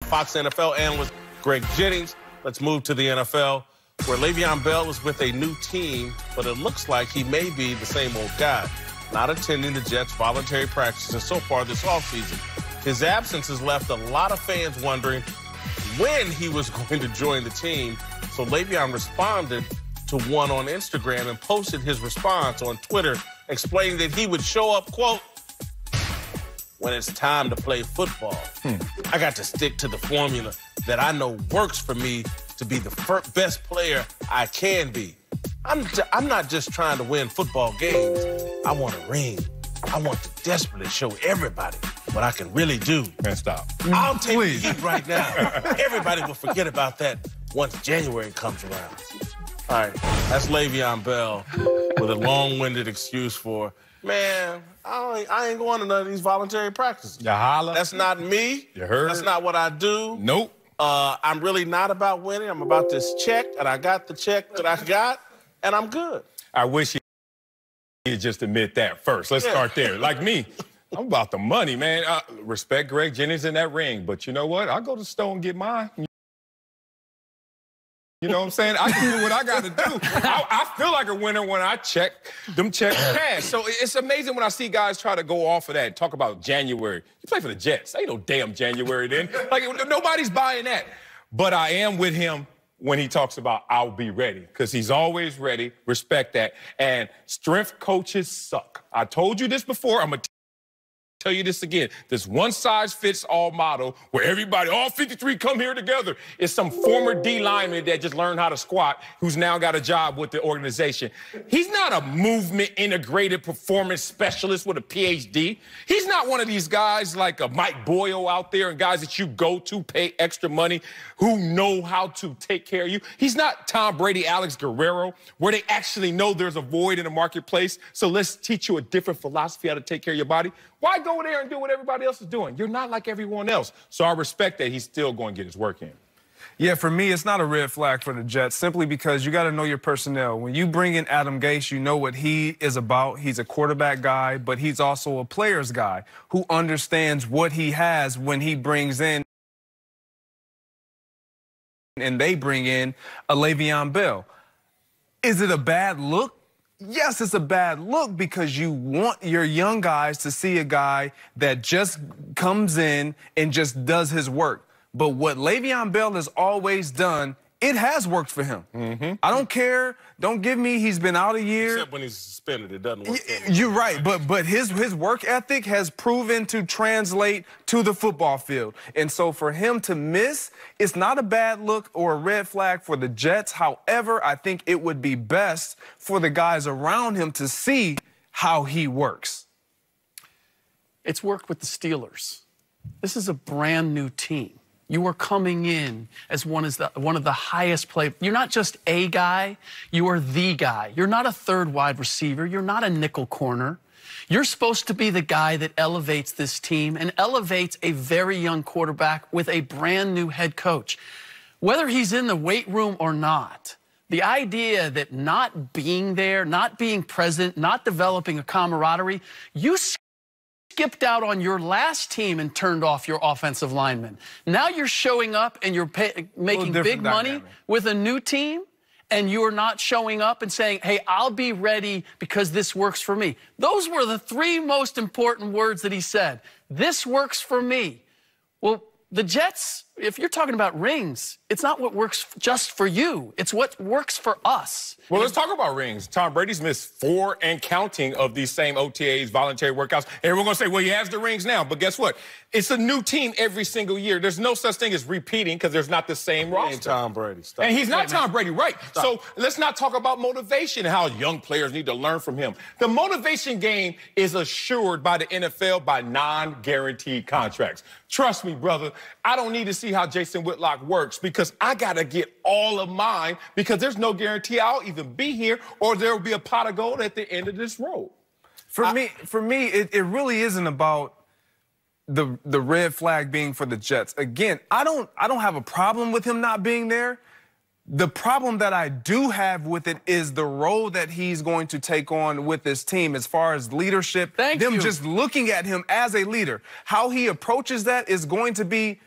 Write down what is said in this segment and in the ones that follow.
Fox NFL analyst Greg Jennings. Let's move to the NFL, where Le'Veon Bell is with a new team, but it looks like he may be the same old guy, not attending the Jets' voluntary practices so far this offseason. His absence has left a lot of fans wondering when he was going to join the team, so Le'Veon responded to one on Instagram and posted his response on Twitter, explaining that he would show up, quote, when it's time to play football. I got to stick to the formula that I know works for me to be the best player I can be. I'm not just trying to win football games. I want a ring. I want to desperately show everybody what I can really do. Man, stop. I'll take the heat right now. Everybody will forget about that once January comes around. All right, that's Le'Veon Bell with a long-winded excuse for, man, I ain't going to none of these voluntary practices. You holla. That's not me. You heard. That's not what I do. Nope. I'm really not about winning. I'm about this check, and I got the check that I got, and I'm good. I wish he'd just admit that first. Let's start there. Like me, I'm about the money, man. Respect Greg Jennings in that ring, but you know what? I'll go to the store and get mine. You know what I'm saying? I can do what I got to do. I feel like a winner when I check them checks cash. So it's amazing when I see guys try to go off of that and talk about January. You play for the Jets. Ain't no damn January then. Like, nobody's buying that. But I am with him when he talks about I'll be ready, because he's always ready. Respect that. And strength coaches suck. I told you this before. I'm going to tell you this again. This one-size-fits-all model where everybody, all 53 come here together, is some former D lineman that just learned how to squat who's now got a job with the organization. He's not a movement integrated performance specialist with a PhD. He's not one of these guys like a Mike Boyle out there and guys that you go to pay extra money who know how to take care of you. He's not Tom Brady, Alex Guerrero, where they actually know there's a void in the marketplace, so let's teach you a different philosophy how to take care of your body. Why go there and do what everybody else is doing? You're not like everyone else. So I respect that he's still going to get his work in. Yeah, for me, it's not a red flag for the Jets, simply because you got to know your personnel. When you bring in Adam Gase, you know what he is about. He's a quarterback guy, but he's also a player's guy who understands what he has when he brings in and they bring in a Le'Veon Bell. Is it a bad look? Yes, it's a bad look because you want your young guys to see a guy that just comes in and just does his work. But what Le'Veon Bell has always done, it has worked for him. I don't care. Don't give me he's been out a year. Except when he's suspended, it doesn't work. You're right, but his work ethic has proven to translate to the football field. And so for him to miss, it's not a bad look or a red flag for the Jets. However, I think it would be best for the guys around him to see how he works. It's worked with the Steelers. This is a brand new team. You are coming in as one of the highest players. You're not just a guy, you are the guy. You're not a third wide receiver. You're not a nickel corner. You're supposed to be the guy that elevates this team and elevates a very young quarterback with a brand new head coach. Whether he's in the weight room or not, the idea that not being there, not being present, not developing a camaraderie, you skipped out on your last team and turned off your offensive linemen. Now you're showing up and you're making big money with a new team, and you're not showing up and saying, hey, I'll be ready because this works for me. Those were the three most important words that he said. This works for me. Well, the Jets, if you're talking about rings, it's not what works just for you. It's what works for us. Well, let's talk about rings. Tom Brady's missed 4 and counting of these same OTAs, voluntary workouts. And everyone's going to say, well, he has the rings now. But guess what? It's a new team every single year. There's no such thing as repeating because there's not the same roster. Ain't Tom Brady. Stop. And he's not Tom Brady, right? Stop. So let's not talk about motivation and how young players need to learn from him. The motivation game is assured by the NFL by non-guaranteed contracts. Trust me, brother, I don't need to see how Jason Whitlock works because I got to get all of mine because there's no guarantee I'll either be here or there will be a pot of gold at the end of this road. For me, it really isn't about the red flag being for the Jets. Again, I don't have a problem with him not being there. The problem that I do have with it is the role that he's going to take on with this team as far as leadership. Them just looking at him as a leader. How he approaches that is going to be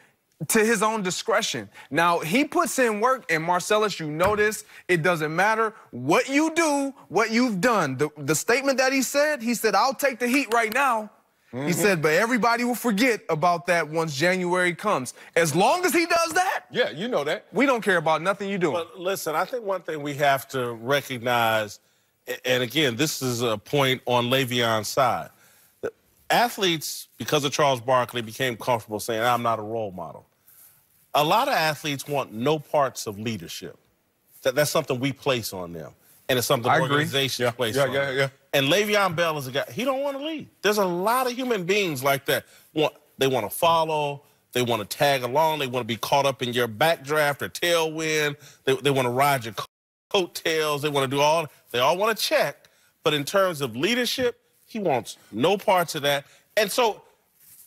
to his own discretion. Now, he puts in work, and Marcellus, you know this, it doesn't matter what you do, what you've done. The statement that he said, I'll take the heat right now. He said, but everybody will forget about that once January comes. As long as he does that, yeah, you know that. we don't care about nothing you do. But listen, I think one thing we have to recognize, and again, this is a point on Le'Veon's side. Athletes, because of Charles Barkley, became comfortable saying, I'm not a role model. A lot of athletes want no parts of leadership. That's something we place on them. And it's something organizations place on them. Yeah. And Le'Veon Bell is a guy, he don't want to lead. There's a lot of human beings like that. They want to follow, they want to tag along, they want to be caught up in your backdraft or tailwind, they want to ride your coattails, they want to do they all want to check. But in terms of leadership, he wants no parts of that. And so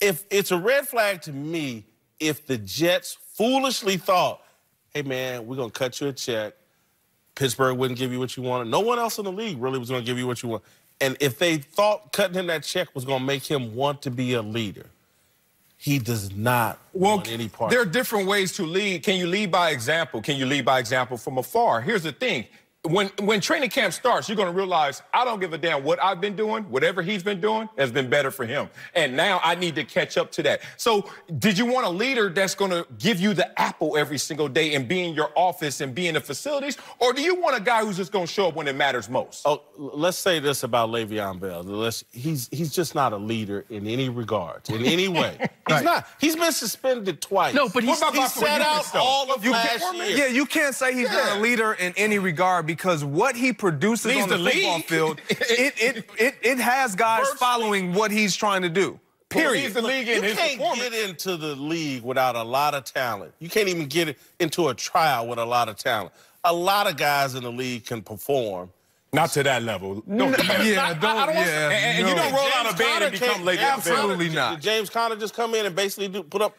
if it's a red flag to me if the Jets foolishly thought, hey, man, we're going to cut you a check. Pittsburgh wouldn't give you what you wanted. No one else in the league really was going to give you what you want. And if they thought cutting him that check was going to make him want to be a leader, he does not want any part. There are different ways to lead. Can you lead by example? Can you lead by example from afar? Here's the thing. When training camp starts, you're going to realize I don't give a damn what I've been doing. Whatever he's been doing has been better for him. And now I need to catch up to that. So did you want a leader that's going to give you the apple every single day and be in your office and be in the facilities? Or do you want a guy who's just going to show up when it matters most? Oh, let's say this about Le'Veon Bell. He's just not a leader in any regard, in any way. He's not. He's been suspended twice. No, but he sat out all of last year. Yeah, you can't say he's not a leader in any regard because what he produces on the football field, it has guys following what he's trying to do. Period. The league in you can't get into the league without a lot of talent. You can't even get into a trial with a lot of talent. A lot of guys in the league can perform. Not to that level. And you don't roll out of bed and become Le'Veon Bell. Absolutely not. Did James Conner just come in and basically put up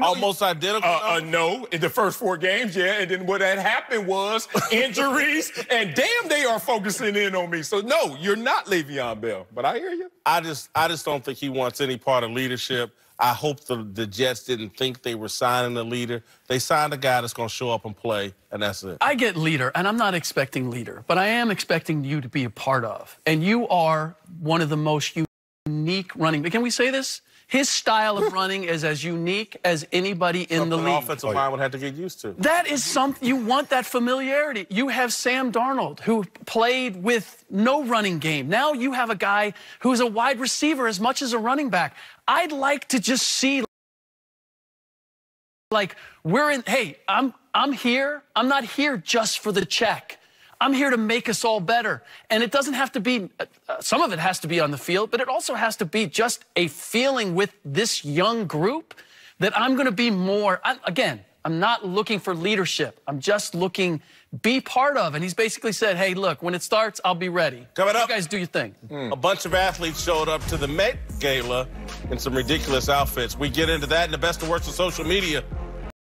almost identical? No, in the first 4 games, yeah. And then what had happened was injuries, and damn, they are focusing in on me. So no, you're not Le'Veon Bell. But I hear you. I just don't think he wants any part of leadership. I hope the Jets didn't think they were signing a leader. They signed a guy that's going to show up and play, and that's it. I get leader, and I'm not expecting leader, but I am expecting you to be a part of. And you are one of the most unique running. Can we say this? His style of running is as unique as anybody in the league. An offensive line would have to get used to. That is something, you want that familiarity. You have Sam Darnold, who played with no running game. Now you have a guy who's a wide receiver as much as a running back. I'd like to just see, like, hey, I'm here. I'm not here just for the check. I'm here to make us all better. And it doesn't have to be, some of it has to be on the field, but it also has to be just a feeling with this young group that I'm going to be more, again, I'm not looking for leadership. I'm just looking, be part of. And he's basically said, hey, look, when it starts, I'll be ready. Coming up, you guys do your thing. A bunch of athletes showed up to the Met Gala in some ridiculous outfits. We get into that and the best and worst of social media